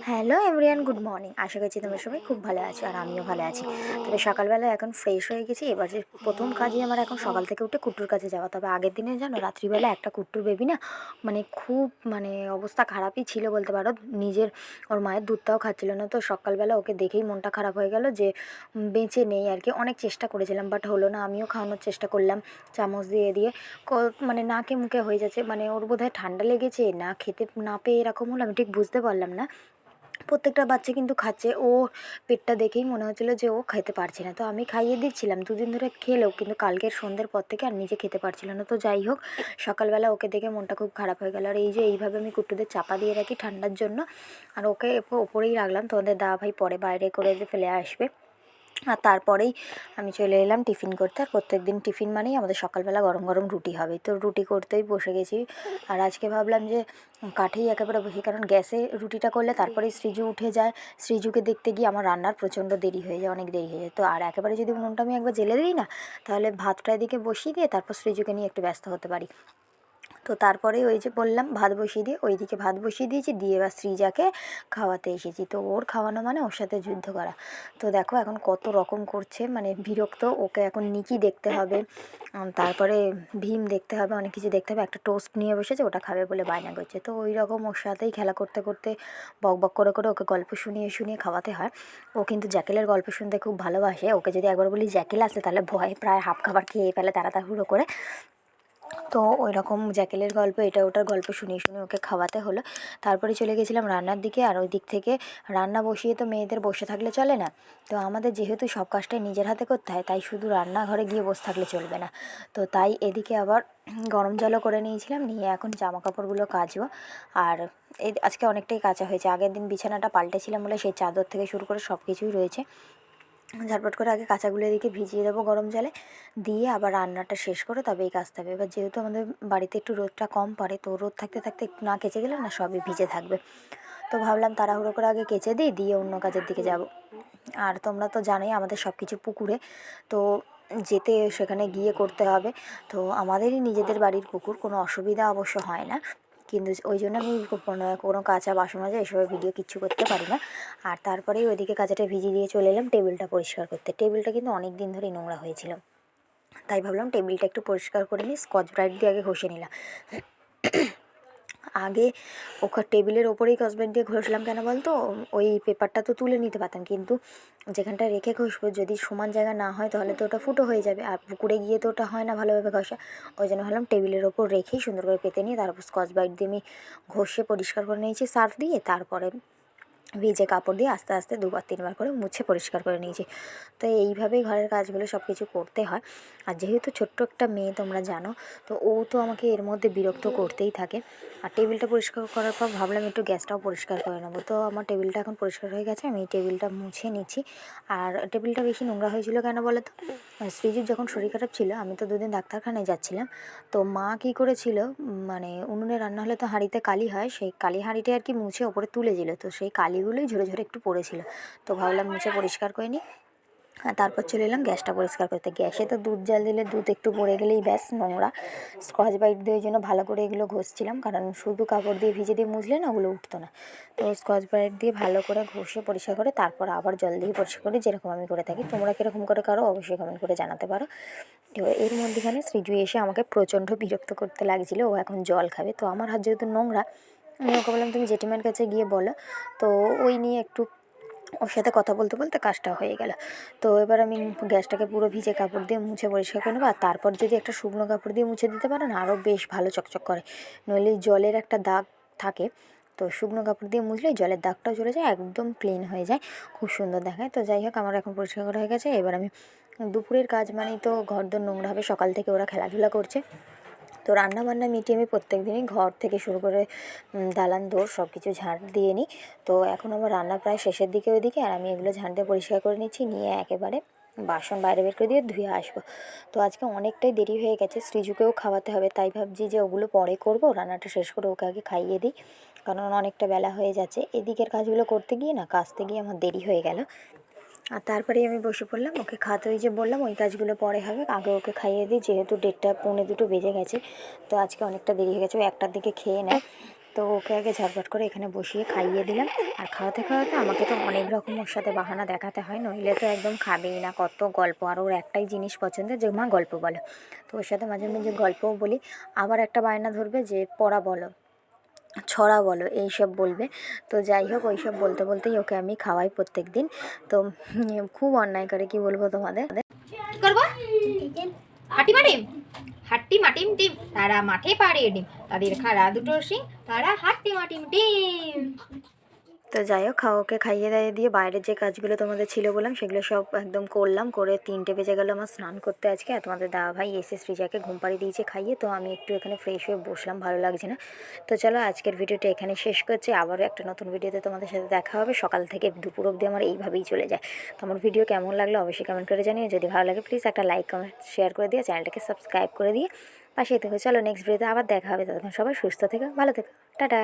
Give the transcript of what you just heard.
Hello everyone, good morning. আশা করছি তোমরা সবাই খুব ভালো আছো আর আমিও ভালো আছি। তবে সকালবেলা এখন ফ্রেশ হয়ে গেছি। এবার যে প্রথম কাজই আমার এখন সকাল থেকে উঠে কুট্টুর কাছে যাওয়া। তবে আগের দিনে জানো রাত্রিবেলা একটা কুট্টুর বেবি না খুব অবস্থা খারাপই ছিল বলতে পারো। নিজের ওর মায়ের দুধটাও খাচ্ছিল না, তো সকালবেলা ওকে দেখেই মনটা খারাপ হয়ে গেল যে বেঁচে নেই আর কি। অনেক চেষ্টা করেছিলাম বাট হলো না। আমিও খাওয়ানোর চেষ্টা করলাম চামচ দিয়ে দিয়ে নাকে মুখে হয়ে যাচ্ছে। ওর বোধহয় ঠান্ডা লেগেছে না, খেতে না পেয়ে এরকম হলো, আমি ঠিক বুঝতে পারলাম না। প্রত্যেকটা বাচ্চা কিন্তু খাচ্ছে। ও পেটটা দেখেই মনে হচ্ছিলো যে ও খেতে পারছে না, তো আমি খাইয়ে দিচ্ছিলাম। দুদিন ধরে খেলেও কিন্তু কালকের সন্ধ্যের পর থেকে আর নিজে খেতে পারছিল না। তো যাই হোক, সকালবেলা ওকে দেখে মনটা খুব খারাপ হয়ে গেল। আর এই যে এইভাবে আমি কুট্টুদের চাপা দিয়ে রাখি ঠান্ডার জন্য, আর ওকে ওপরেই রাখলাম। তোমাদের দাদা ভাই পরে বাইরে করে ফেলে আসবে। আর তারপরেই আমি চলে এলাম টিফিন করতে। আর প্রত্যেকদিন টিফিন মানেই আমাদের সকালবেলা গরম গরম রুটি হবে, তো রুটি করতেই বসে গেছি। আর আজকে ভাবলাম যে কাঠেই একেবারে বসি, কারণ গ্যাসে রুটিটা করলে তারপরে সৃজু উঠে যায়। সৃজুকে দেখতে গিয়ে আমার রান্নার প্রচণ্ড দেরি হয়ে যায়, অনেক দেরি হয়ে যায়। তো আর একেবারে যদি উনুনটা আমি একবার জেলে দিই না, তাহলে ভাতটা এদিকে বসিয়ে দিয়ে তারপর সৃজুকে নিয়ে একটু ব্যস্ত হতে পারি। তো তারপরে ওই যে বললাম ভাত বসিয়ে দিয়ে ওইদিকে ভাত বসিয়ে দিয়েছি, দিয়ে এবার সৃজাকে খাওয়াতে এসেছি। তো ওর খাওয়ানো মানে ওর সাথে যুদ্ধ করা। তো দেখো এখন কত রকম করছে, বিরক্ত। ওকে এখন নিকি দেখতে হবে, তারপরে ভীম দেখতে হবে, অনেক কিছু দেখতে হবে। একটা টোস্ট নিয়ে বসেছে, ওটা খাবে বলে বায়না করছে। তো ওই রকম ওর সাথেই খেলা করতে করতে বক বক করে করে ওকে গল্প শুনিয়ে শুনিয়ে খাওয়াতে হয়। ও কিন্তু জ্যাকেলের গল্প শুনতে খুব ভালোবাসে। ওকে যদি একবার বলি জ্যাকেল আসে, তাহলে ভয়ে প্রায় হাফ খাবার খেয়ে ফেলে তাড়াতাড়ি করে। তো ওই রকম জ্যাকেলের গল্প, এটা ওটার গল্প শুনিয়ে শুনে ওকে খাওয়াতে হলো। তারপরে চলে গেছিলাম রান্নার দিকে। আর ওই দিক থেকে রান্না বসিয়ে তো মেয়েদের বসে থাকলে চলে না। তো আমাদের যেহেতু সব কাজটাই নিজের হাতে করতে হয়, তাই শুধু রান্নাঘরে গিয়ে বসে থাকলে চলবে না। তো তাই এদিকে আবার গরম জলও করে নিয়েছিলাম, নিয়ে এখন জামা কাপড়গুলো কাচবো। আর আজকে অনেকটাই কাচা হয়েছে। আগের দিন বিছানাটা পাল্টেছিলাম বলে সেই চাদর থেকে শুরু করে সব কিছুই রয়েছে। ঝটপট করে আগে কাঁচাগুলো এদিকে ভিজিয়ে দেবো গরম জলে, দিয়ে আবার রান্নাটা শেষ করে তবেই কাচতে হবে। এবার যেহেতু আমাদের বাড়িতে একটু রোদটা কম পড়ে, তো রোদ থাকতে থাকতে একটু না কেচে গেলে না সবই ভিজে থাকবে। তো ভাবলাম তাড়াহুড়ো করে আগে কেচে দিই, দিয়ে অন্য কাজের দিকে যাব। আর তোমরা তো জানোই আমাদের সব কিছু পুকুরে, তো যেতে সেখানে গিয়ে করতে হবে। তো আমাদেরই নিজেদের বাড়ির পুকুর, কোনো অসুবিধা অবশ্য হয় না। কিন্তু ওই জন্য আমি কোনো কাঁচা বাসন মাজা এসবের ভিডিও কিচ্ছু করতে পারি না। আর তারপরেই ওইদিকে কাঁচাটা ভিজিয়ে দিয়ে চলে এলাম টেবিলটা পরিষ্কার করতে। টেবিলটা কিন্তু অনেক দিন ধরেই নোংরা হয়েছিল, তাই ভাবলাম টেবিলটা একটু পরিষ্কার করে নিই। স্কচ ব্রাইট দিয়ে আগে ঘষে নিলাম। আগে টেবিলের ওপরেই স্কচব্রাইট দিয়ে ঘষলাম, কেন বলতো ওই পেপারটা তো তুলে নিতে পারতাম, কিন্তু যেখানটা রেখে ঘষবো যদি সমান জায়গা না হয় তাহলে তো ওটা ফুটো হয়ে যাবে, আর পুকুরে গিয়ে তো ওটা হয় না ভালোভাবে ঘষা। ওই জন্য ভাবলাম টেবিলের ওপর রেখেই সুন্দর করে পেতে নিয়ে তারপর স্কচব্রাইট দিয়ে আমি ঘষে পরিষ্কার করে নিয়েছি সার্ফ দিয়ে। তারপরে ভিজে কাপড় দিয়ে আস্তে আস্তে 2-3 বার করে মুছে পরিষ্কার করে নিয়েছি। তো এইভাবেই ঘরের কাজগুলো সব কিছু করতে হয়। আর যেহেতু ছোট্ট একটা মেয়ে তোমরা জানো, তো ও তো আমাকে এর মধ্যে বিরক্ত করতেই থাকে। আর টেবিলটা পরিষ্কার করার পর ভাবলাম একটু গ্যাসটাও পরিষ্কার করে নেবো। তো আমার টেবিলটা এখন পরিষ্কার হয়ে গেছে, আমি এই টেবিলটা মুছে নিচ্ছি। আর টেবিলটা বেশি নোংরা হয়েছিল কেন বলো তো, সৃজির যখন শরীর খারাপ ছিল আমি তো 2 দিন ডাক্তারখানায় যাচ্ছিলাম। তো মা কী করেছিল, উনুনে রান্না হলে তো হাঁড়িতে কালি হয়, সেই কালি হাঁড়িটা আর কি মুছে ওপরে তুলে দিল। তো সেই কালিগুলোই ঝরে ঝরে একটু পড়েছিল। তো ভাবলাম মুছে পরিষ্কার করে নিই। আর তারপর চলে এলাম গ্যাসটা পরিষ্কার করতে। গ্যাসে তো দুধ জাল দিলে দুধ একটু পড়ে গেলেই ব্যাস নোংরা। স্কচ ব্রাইট দিয়ে ওই জন্য ভালো করে এগুলো ঘষছিলাম, কারণ শুধু কাপড় দিয়ে ভিজে দিয়ে মুছলে না ওগুলো উঠতো না। তো স্কচ ব্রাইট দিয়ে ভালো করে ঘষে পরিষ্কার করে তারপর আবার জল দিয়ে পরিষ্কার করি, যেরকম আমি করে থাকি। তোমরা কীরকম করে কারো অবশ্যই কমেন্ট করে জানাতে পারো। তো এর মধ্যেখানে সৃজু এসে আমাকে প্রচণ্ড বিরক্ত করতে লাগছিল। ও এখন জল খাবে, তো আমার হাত যেহেতু নোংরা, আমি ওকে বললাম তুমি জেঠিমার কাছে গিয়ে বলো। তো ওই নিয়ে একটু ওর সাথে কথা বলতে বলতে কাজটা হয়ে গেল। তো এবার আমি গ্যাসটাকে পুরো ভিজে কাপড় দিয়ে মুছে পরিষ্কার করে নেবো। আর তারপর যদি একটা শুকনো কাপড় দিয়ে মুছে দিতে পারো না, আরও বেশ ভালো চকচক করে। নইলে জলের একটা দাগ থাকে, তো শুকনো কাপড় দিয়ে মুছলে জলের দাগটাও চলে যায়, একদম ক্লিন হয়ে যায়, খুব সুন্দর দেখায়। তো যাই হোক, আমার এখন পরিষ্কার করা হয়ে গেছে। এবার আমি দুপুরের কাজ মানেই তো ঘরদোর নোংরা হবে, সকাল থেকে ওরা খেলাধুলা করছে। তো রান্নাবান্না মিটিয়ে আমি প্রত্যেক দিনই ঘর থেকে শুরু করে দালান দৌড় সব কিছু ঝাঁট দিয়ে নিই। তো এখন আমার রান্না প্রায় শেষের দিকে ওইদিকে, আর আমি এগুলো ঝাঁট দিয়ে পরিষ্কার করে নিচ্ছি, নিয়ে একেবারে বাসন বাইরে বের করে দিয়ে ধুয়ে আসবো। তো আজকে অনেকটাই দেরি হয়ে গেছে, সৃজুকেও খাওয়াতে হবে, তাই ভাবছি যে ওগুলো পরে করব, রান্নাটা শেষ করে ওকে আগে খাইয়ে দিই, কারণ অনেকটা বেলা হয়ে যাচ্ছে। এদিকের কাজগুলো করতে গিয়ে না কাচতে গিয়ে আমার দেরি হয়ে গেল। আর তারপরেই আমি বসে পড়লাম ওকে খাওয়াতে। ওই যে বললাম ওই কাজগুলো পরে হবে, আগে ওকে খাইয়ে দিই, যেহেতু 1:30 পৌনে 2 বেজে গেছে। তো আজকে অনেকটা দেরি হয়ে গেছে, ও 1টার দিকে খেয়ে নেয়। তো ওকে আগে ঝটপট করে এখানে বসিয়ে খাইয়ে দিলাম। আর খাওয়াতে খাওয়াতে আমাকে তো অনেক রকম ওর সাথে বাহানা দেখাতে হয়, নইলে তো একদম খাবেই না। কত গল্প, আর ওর একটাই জিনিস পছন্দের যে মা গল্প বলো। তো ওর সাথে মাঝে মাঝে গল্পও বলি। আবার একটা বায়না ধরবে যে পড়া বলো, ছড়া বলো, এইসব বলবে। তো যাই হোক, ওইসব বলতে বলতেই ওকে আমি খাওয়াই প্রত্যেক দিন। তো খুব অন্যায় করে, কি বলবো তোমাদের। কি করবো? হাঁটি মাটিম, হাট্টি মাটিম টিম, তারা মাঠে পাড়ে ডিম, তাদের খাড়া দুটো শিং, তারা হাট্টি মাটিম টিম। তো যাই হোক, ওকে খাইয়ে দাইয়ে দিয়ে বাইরের যে কাজগুলো তোমাদের ছিল বললাম, সেগুলো সব একদম করলাম। করে 3টে বেজে গেলো আমার স্নান করতে আজকে। আর তোমাদের দাদা ভাই এসে সৃজাকে ঘুম পাড়িয়ে দিয়েছে খাইয়ে। তো আমি একটু এখানে ফ্রেশ হয়ে বসলাম, ভালো লাগছে না। তো চলো আজকের ভিডিওটা এখানে শেষ করছি। আবারও একটা নতুন ভিডিওতে তোমাদের সাথে দেখা হবে। সকাল থেকে দুপুর অবধি আমার এইভাবেই চলে যায়। তো আমার ভিডিও কেমন লাগলো অবশ্যই কমেন্ট করে জানিও। যদি ভালো লাগে প্লিজ একটা লাইক কমেন্ট শেয়ার করে দিয়ে চ্যানেলটাকে সাবস্ক্রাইব করে দিয়ে পাশেই থেকো। চলো নেক্সট ভিডিওতে আবার দেখা হবে। ততক্ষণ সবাই সুস্থ থেকো, ভালো থেকো, টাটা।